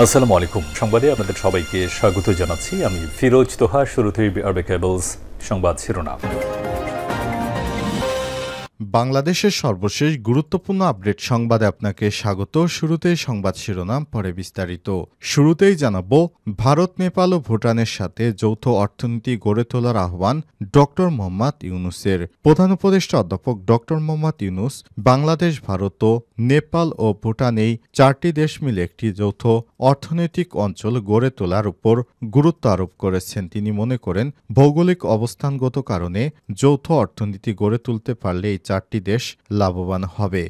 আসসালামু আলাইকুম। সংবাদে আপনাদের সবাইকে স্বাগত জানাচ্ছি। আমি ফিরোজ তোহা। শুরুতেই আরবে কেবলস সংবাদ শিরোনাম। বাংলাদেশের সর্বশেষ গুরুত্বপূর্ণ আপডেট সংবাদে আপনাকে স্বাগত। শুরুতেই সংবাদ শিরোনাম, পরে বিস্তারিত। শুরুতেই জানাবো, ভারত, নেপাল ও ভুটানের সাথে যৌথ অর্থনীতি গড়ে তোলার আহ্বান ডক্টর মোহাম্মদ ইউনূসের। প্রধান উপদেষ্টা অধ্যাপক ডক্টর মোহাম্মদ ইউনূস বাংলাদেশ, ভারত ও নেপাল ও ভুটান এই চারটি দেশ মিলে একটি যৌথ অর্থনৈতিক অঞ্চল গড়ে তোলার উপর গুরুত্ব আরোপ করেছেন। তিনি মনে করেন, ভৌগোলিক অবস্থানগত কারণে যৌথ অর্থনীতি গড়ে তুলতে পারলে এই চারটি দেশ লাভবান হবে।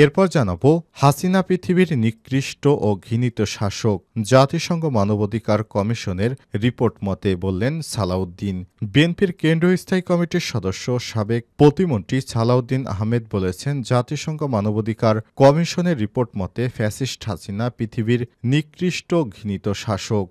এরপর জানাবো, হাসিনা পৃথিবীর নিকৃষ্ট ও ঘৃণিত শাসক, জাতিসংঘ মানবাধিকার কমিশনের রিপোর্ট মতে বললেন সালাউদ্দিন। বিএনপির কেন্দ্রীয় স্থায়ী কমিটির সদস্য সাবেক প্রতিমন্ত্রী সালাউদ্দিন আহমেদ বলেছেন, জাতিসংঘ মানবাধিকার কমিশনের রিপোর্ট মতে ফ্যাসিস্ট হাসিনা পৃথিবীর নিকৃষ্ট ঘৃণিত শাসক।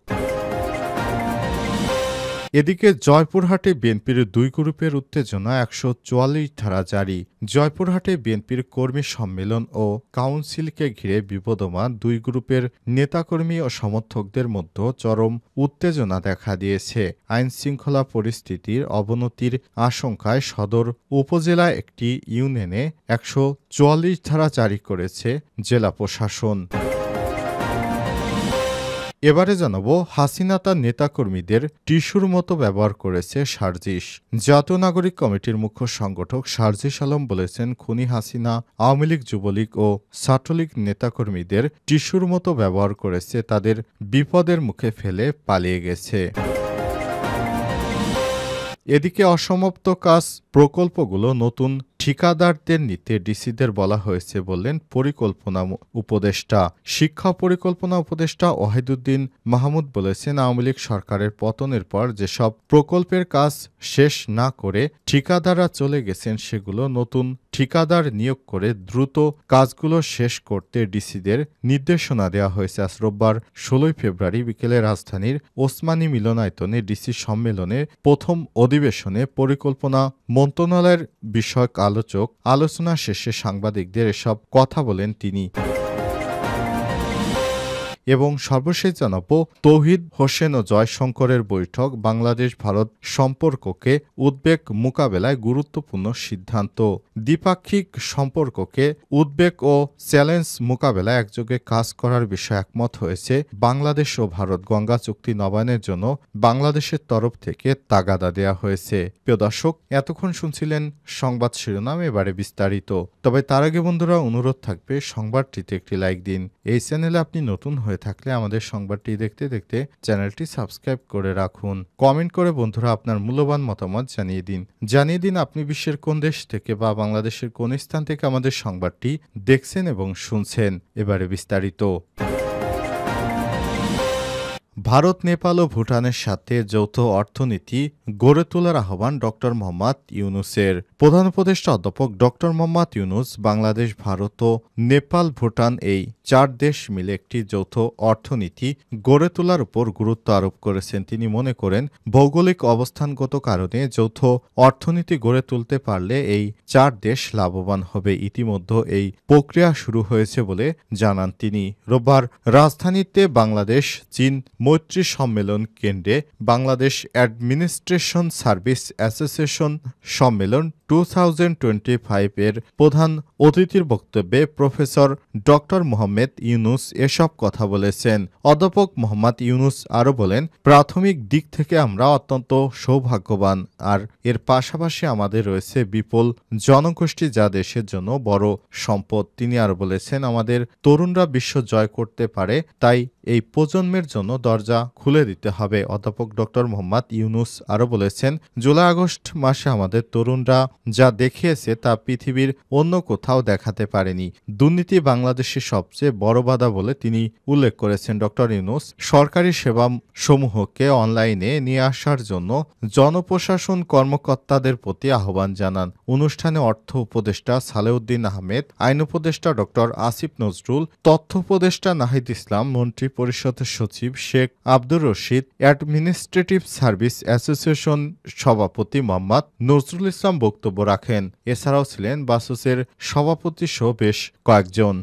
এদিকে জয়পুরহাটে বিএনপির দুই গ্রুপের উত্তেজনা, ১৪৪ ধারা জারি। জয়পুরহাটে বিএনপির কর্মী সম্মেলন ও কাউন্সিলকে ঘিরে বিবদমান দুই গ্রুপের নেতাকর্মী ও সমর্থকদের মধ্যে চরম উত্তেজনা দেখা দিয়েছে। আইনশৃঙ্খলা পরিস্থিতির অবনতির আশঙ্কায় সদর উপজেলায় একটি ইউনিয়নে ১৪৪ ধারা জারি করেছে জেলা প্রশাসন। এবারে জানাবো, হাসিনা তার নেতাকর্মীদের টিস্যুর মতো ব্যবহার করেছে সার্জিস। জাতীয় নাগরিক কমিটির মুখ্য সংগঠক সার্জিস আলম বলেছেন, খুনি হাসিনা আওয়ামী লীগ, যুবলীগ ও ছাত্রলীগ নেতাকর্মীদের টিস্যুর মতো ব্যবহার করেছে, তাদের বিপদের মুখে ফেলে পালিয়ে গেছে। এদিকে অসমাপ্ত কাজ প্রকল্পগুলো নতুন ঠিকাদারদের নিতে ডিসিদের বলা হয়েছে বললেন পরিকল্পনা উপদেষ্টা। শিক্ষা পরিকল্পনা উপদেষ্টা ওয়াহিদুদ্দিন মাহমুদ বলেছেন, আওয়ামী লীগ সরকারের পতনের পর যেসব প্রকল্পের কাজ শেষ না করে ঠিকাদাররা চলে গেছেন, সেগুলো নতুন ঠিকাদার নিয়োগ করে দ্রুত কাজগুলো শেষ করতে ডিসিদের নির্দেশনা দেওয়া হয়েছে। আজ রোববার ১৬ ফেব্রুয়ারি বিকেলে রাজধানীর ওসমানী মিলনায়তনে ডিসি সম্মেলনের প্রথম অধিবেশনে পরিকল্পনা মন্ত্রণালয়ের বিষয়ক আলোচনা শেষে সাংবাদিকদের এসব কথা বলেন তিনি। এবং সর্বশেষ জানাবো, তৌহিদ হোসেন ও জয়শঙ্করের বৈঠক, বাংলাদেশ ভারত সম্পর্ককে উদ্বেগ মোকাবেলায় গুরুত্বপূর্ণ সিদ্ধান্ত। দ্বিপাক্ষিক সম্পর্ককে উদ্বেগ ও চ্যালেঞ্জ মোকাবেলায় একযোগে কাজ করার বিষয়ে একমত হয়েছে বাংলাদেশ ও ভারত। গঙ্গা চুক্তি নবায়নের জন্য বাংলাদেশের তরফ থেকে তাগাদা দেয়া হয়েছে। প্রিয় দর্শক, এতক্ষণ শুনছিলেন সংবাদ শিরোনাম, এবারে বিস্তারিত। তবে তার আগে বন্ধুরা, অনুরোধ থাকবে সংবাদটিতে একটি লাইক দিন। এই চ্যানেলে আপনি নতুন হয়ে থাকলে আমাদের সংবাদটি দেখতে দেখতে চ্যানেলটি সাবস্ক্রাইব করে রাখুন। কমেন্ট করে বন্ধুরা আপনার মূল্যবান মতামত জানিয়ে দিন আপনি বিশ্বের কোন দেশ থেকে বা বাংলাদেশের কোন স্থান থেকে আমাদের সংবাদটি দেখছেন এবং শুনছেন। এবারে বিস্তারিত। ভারত, নেপাল ও ভুটানের সাথে যৌথ অর্থনীতি গড়ে তোলার আহ্বান ডক্টর মোহাম্মদ ইউনূসের। প্রধান উপদেষ্টা অধ্যাপক ডক্টর মোহাম্মদ ইউনূস বাংলাদেশ, ভারত ও নেপাল, ভুটান এই চার দেশ মিলে একটি যৌথ অর্থনীতি গড়ে তোলার উপর গুরুত্ব আরোপ করেছেন। তিনি মনে করেন, ভৌগোলিক অবস্থানগত কারণে যৌথ অর্থনীতি গড়ে তুলতে পারলে এই চার দেশ লাভবান হবে। ইতিমধ্যে এই প্রক্রিয়া শুরু হয়েছে বলে জানান তিনি। রোববার রাজধানীতে বাংলাদেশ চীন মৈত্রী সম্মেলন কেন্দ্রে বাংলাদেশ অ্যাডমিনিস্ট্রেশন সার্ভিস অ্যাসোসিয়েশন সম্মেলন 2025 এর প্রধান অতিথির বক্তব্যে প্রফেসর ডক্টর মোহাম্মদ ইউনূস এসব কথা বলেছেন। অধ্যাপক মোহাম্মদ ইউনূস আরও বলেন, প্রাথমিক দিক থেকে আমরা অত্যন্ত সৌভাগ্যবান, আর এর পাশাপাশি আমাদের রয়েছে বিপুল জনগোষ্ঠী, যা দেশের জন্য বড় সম্পদ। তিনি আরও বলেছেন, আমাদের তরুণরা বিশ্ব জয় করতে পারে, তাই এই প্রজন্মের জন্য দরজা খুলে দিতে হবে। অধ্যাপক ডক্টর মোহাম্মদ ইউনূস আরও বলেছেন, জুলাই আগস্ট মাসে আমাদের তরুণরা যা দেখিয়েছে তা পৃথিবীর অন্য কোথাও দেখাতে পারেনি। দুর্নীতি বাংলাদেশের সবচেয়ে বড় বাধা বলে তিনি উল্লেখ করেছেন। ডক্টর ইউনূস সরকারি সেবা সমূহকে অনলাইনে নিয়ে আসার জন্য জনপ্রশাসন কর্মকর্তাদের প্রতি আহ্বান জানান। অনুষ্ঠানে অর্থ উপদেষ্টা সালেউদ্দিন আহমেদ, আইন উপদেষ্টা ডক্টর আসিফ নজরুল, তথ্য উপদেষ্টা নাহিদ ইসলাম, মন্ত্রী পরিষদের সচিব Sheikh Abdur Rashid, administrative service association সভাপতি মোহাম্মদ নজরুল ইসলাম বক্তব্য রাখেন। এছাড়াও ছিলেন বাসুসের সভাপতি সহ বেশ কয়েকজন।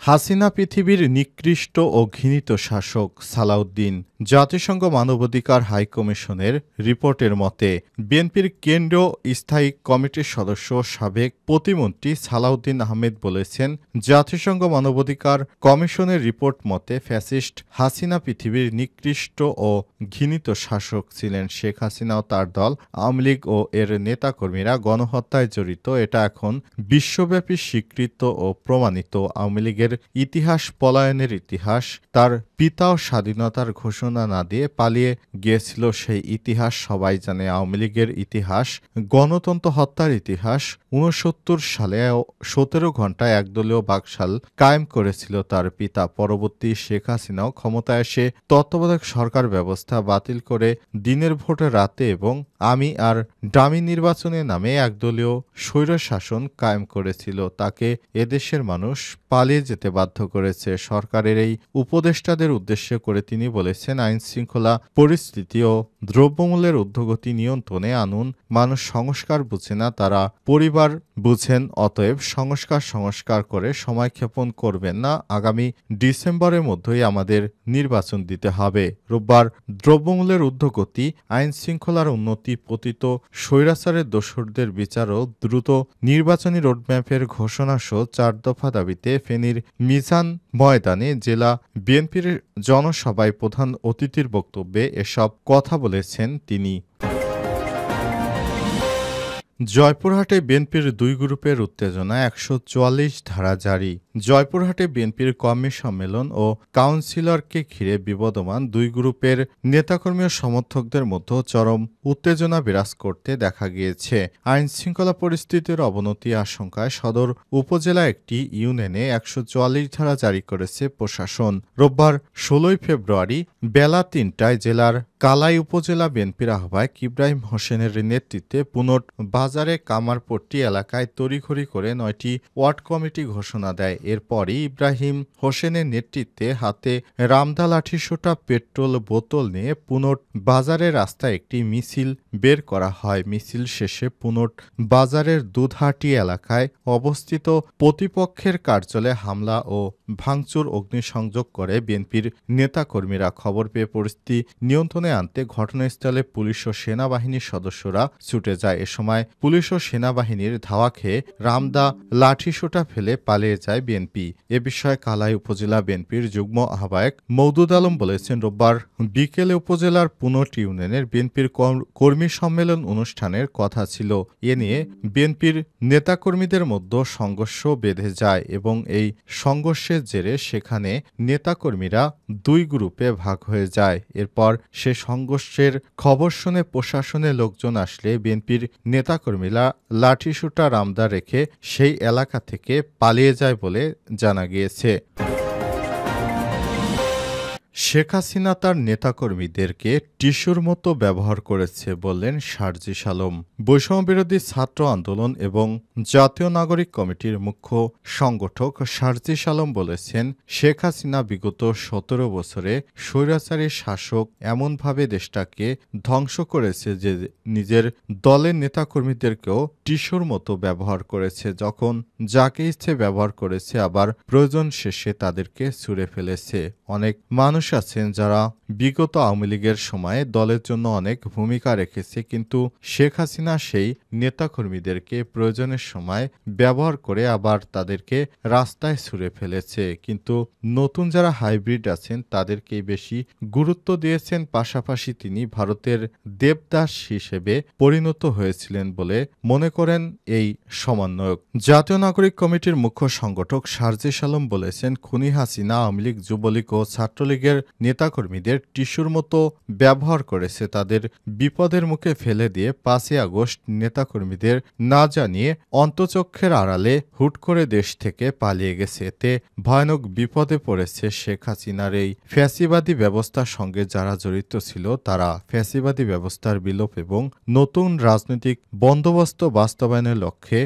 হাসিনা পৃথিবীর নিকৃষ্ট ও ঘৃণিত শাসক সালাউদ্দিন। জাতিসংঘ মানবাধিকার হাই কমিশনের রিপোর্টের মতে বিএনপির কেন্দ্রীয় স্থায়ী কমিটির সদস্য সাবেক প্রতিমন্ত্রী সালাউদ্দিন আহমেদ বলেছেন, জাতিসংঘ মানবাধিকার কমিশনের রিপোর্ট মতে ফ্যাসিস্ট হাসিনা পৃথিবীর নিকৃষ্ট ও ঘৃণিত শাসক ছিলেন। শেখ হাসিনা ও তার দল আওয়ামী লীগ ও এর নেতাকর্মীরা গণহত্যায় জড়িত, এটা এখন বিশ্বব্যাপী স্বীকৃত ও প্রমাণিত। আওয়ামী লীগের ইতিহাস পলায়নের ইতিহাস, তার পিতাও স্বাধীনতার ঘোষণা না দিয়ে পালিয়ে গিয়েছিল সেই ইতিহাস সবাই জানে। আওয়ামী লীগের ইতিহাস গণতন্ত্র হত্যার ইতিহাস। ৬৯ সালে ১৭ ঘণ্টায় একদলীয় বাকশাল কায়েম করেছিল তার পিতা। পরবর্তী শেখ হাসিনাও ক্ষমতায় এসে তত্ত্বাবধায়ক সরকার ব্যবস্থা বাতিল করে দিনের ভোটে রাতে এবং আমি আর ডামি নির্বাচনের নামে একদলীয় স্বৈরশাসন কায়েম করেছিল। তাকে এদেশের মানুষ পালিয়ে যেতে বাধ্য করেছে। সরকারের এই উপদেষ্টাদের উদ্দেশ্য করে তিনি বলেছেন, আইন শৃঙ্খলা পরিস্থিতি ও দ্রব্যমূল্যের ঊর্ধ্বগতি নিয়ন্ত্রণে আনুন। মানুষ সংস্কার বুঝে না, তারা পরিবার বুঝেন। অতএব সংস্কার করে সময় ক্ষেপণ করবেন না। আগামী ডিসেম্বরের মধ্যেই আমাদের নির্বাচন দিতে হবে। রোববার দ্রব্যমূল্যের ঊর্ধ্বগতি, আইন শৃঙ্খলার উন্নতি, পতিত স্বৈরাচারের দোসরদের বিচার ও দ্রুত নির্বাচনী রোডম্যাপের ঘোষণাসহ ৪ দফা দাবিতে ফেনীর মিজান ময়দানে জেলা বিএনপির জনসভায় প্রধান অতিথির বক্তব্যে এসব কথা বলেছেন তিনি। জয়পুরহাটে বিএনপির ২ গ্রুপের উত্তেজনা, ১৪৪ ধারা জারি। জয়পুরহাটে বিএনপির কর্মী সম্মেলন ও কাউন্সিলরকে ঘিরে বিবদমান ২ গ্রুপের নেতাকর্মী ও সমর্থকদের মধ্যে চরম উত্তেজনা বিরাজ করতে দেখা গিয়েছে। আইন শৃঙ্খলা পরিস্থিতির অবনতি আশঙ্কায় সদর উপজেলা একটি ইউনিয়নে ১৪৪ ধারা জারি করেছে প্রশাসন। রোববার ১৬ ফেব্রুয়ারি বেলা ৩টায় জেলার কালাই উপজেলা বিএনপির আহ্বায়ক ইব্রাহিম হোসেনের নেতৃত্বে পুনট বাজারে কামারপট্টি এলাকায় তড়িঘড়ি করে ৯টি ওয়ার্ড কমিটি ঘোষণা দেয়। এরপরই ইব্রাহিম হোসেনের নেতৃত্বে হাতে রামদা লাঠিসোঁটা পেট্রোল বোতল নিয়ে পুনট বাজারের রাস্তায় একটি মিছিল বের করা হয়। মিছিল শেষে পুনট বাজারের দুধহাটি এলাকায় অবস্থিত প্রতিপক্ষের কার্যালয়ে হামলা ও ভাঙচুর অগ্নিসংযোগ করে বিএনপির নেতাকর্মীরা। খবর পেয়ে পরিস্থিতি নিয়ন্ত্রণে আনতে ঘটনাস্থলে পুলিশ ও সেনাবাহিনীর সদস্যরা ছুটে যায়। এ সময় পুলিশ ও সেনাবাহিনীর ধাওয়া খেয়ে রামদা লাঠিসোঁটা ফেলে পালিয়ে যায় বিএনপি। এ বিষয়ে কালাই উপজেলা বিএনপির যুগ্ম আহ্বায়ক মওদুদ আলম বলেছেন, রোববার বিকেলে উপজেলার পুনট ইউনিয়নের বিএনপির কর্মী সম্মেলন অনুষ্ঠানের কথা ছিল। এ নিয়ে বিএনপির নেতাকর্মীদের মধ্যে সংঘর্ষ বেঁধে যায় এবং এই সংঘর্ষের জেরে সেখানে নেতাকর্মীরা ২ গ্রুপে ভাগ হয়ে যায়। এরপর সে সংঘর্ষের খবর শুনে প্রশাসনের লোকজন আসলে বিএনপির নেতাকর্মীরা লাঠিসোঁটা রামদা রেখে সেই এলাকা থেকে পালিয়ে যায় বলে জানা গিয়েছে। শেখ হাসিনা তার নেতাকর্মীদেরকে টিস্যুর মতো ব্যবহার করেছে বললেন সার্জিস আলম। বৈষম্যবিরোধী ছাত্র আন্দোলন এবং জাতীয় নাগরিক কমিটির মুখ্য সংগঠক সার্জিস আলম বলেছেন, শেখ হাসিনা বিগত ১৭ বছরে স্বৈরাচারী শাসক এমনভাবে দেশটাকে ধ্বংস করেছে যে নিজের দলের নেতাকর্মীদেরকেও টিস্যুর মতো ব্যবহার করেছে। যখন যাকে ইচ্ছে ব্যবহার করেছে, আবার প্রয়োজন শেষে তাদেরকে ছুঁড়ে ফেলেছে। অনেক মানুষ আছেন যারা বিগত আওয়ামী লীগের সময়ে দলের জন্য অনেক ভূমিকা রেখেছে, কিন্তু শেখ হাসিনা সেই নেতাকর্মীদেরকে প্রয়োজনের সময় ব্যবহার করে আবার তাদেরকে রাস্তায় ছুঁড়ে ফেলেছে। কিন্তু নতুন যারা হাইব্রিড আছেন তাদেরকেই বেশি গুরুত্ব দিয়েছেন। পাশাপাশি তিনি ভারতের দেবদাস হিসেবে পরিণত হয়েছিলেন বলে মনে করেন এই সমন্বয়ক। জাতীয় নাগরিক কমিটির মুখ্য সংগঠক সার্জিস আলম বলেছেন, খুনি হাসিনা আওয়ামী লীগ, যুবলীগ ও ছাত্রলীগের নেতাকর্মীদের টিস্যুর মতো ব্যবহার করেছে। তাদের বিপদের মুখে ফেলে দিয়ে ৫ই আগস্ট নেতাকর্মীদের না জানিয়ে অন্তচক্ষের আড়ালে হুট করে দেশ থেকে পালিয়ে গেছে। এতে ভয়ানক বিপদে পড়েছে শেখ হাসিনার এই ফ্যাসিবাদী ব্যবস্থার সঙ্গে যারা জড়িত ছিল তারা। ফ্যাসিবাদী ব্যবস্থার বিলোপ এবং নতুন রাজনৈতিক বন্দোবস্ত বাস্তবায়নের লক্ষ্যে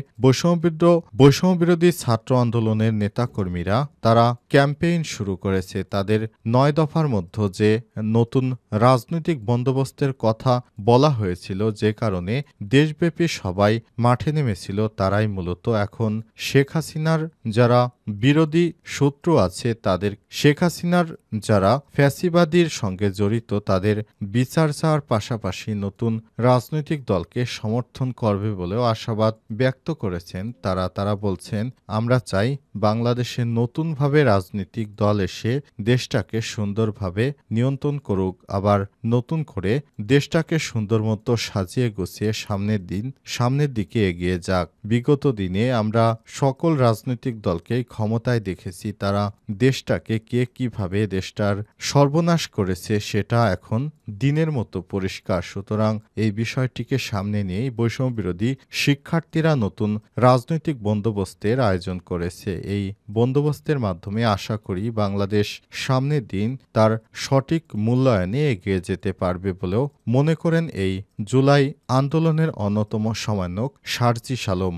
বৈষম্যবিরোধী ছাত্র আন্দোলনের নেতাকর্মীরা তারা ক্যাম্পেইন শুরু করেছে। তাদের ৯ দফার মধ্যে যে নতুন রাজনৈতিক বন্দোবস্তের কথা বলা হয়েছিল, যে কারণে দেশব্যাপী সবাই মাঠে নেমেছিল, তারাই মূলত এখন শেখ হাসিনার যারা বিরোধী শত্রু আছে তাদের, শেখ হাসিনার যারা ফ্যাসিবাদীর সঙ্গে জড়িত তাদের বিচার চাওয়ার পাশাপাশি নতুন রাজনৈতিক দলকে সমর্থন করবে বলেও আশাবাদ ব্যক্ত করেছেন তারা বলছেন, আমরা চাই বাংলাদেশে নতুনভাবে রাজনৈতিক দল এসে দেশটাকে সুন্দরভাবে নিয়ন্ত্রণ করুক, আবার নতুন করে দেশটাকে সুন্দর মতো সাজিয়ে গুছিয়ে সামনের দিকে এগিয়ে যাক। বিগত দিনে আমরা সকল রাজনৈতিক দলকেই ক্ষমতায় দেখেছি, তারা দেশটাকে কে কিভাবে দেশটার সর্বনাশ করেছে সেটা এখন দিনের মতো পরিষ্কার। সুতরাং এই বিষয়টিকে সামনে নিয়েই বৈষম্য বিরোধী শিক্ষার্থীরা নতুন রাজনৈতিক বন্দোবস্তের আয়োজন করেছে। এই বন্দোবস্তের মাধ্যমে আশা করি বাংলাদেশ সামনের দিন তার সঠিক মূল্যায়নে এগিয়ে যেতে পারবে বলেও মনে করেন এই জুলাই আন্দোলনের অন্যতম সমন্বয়ক সার্জিস আলম।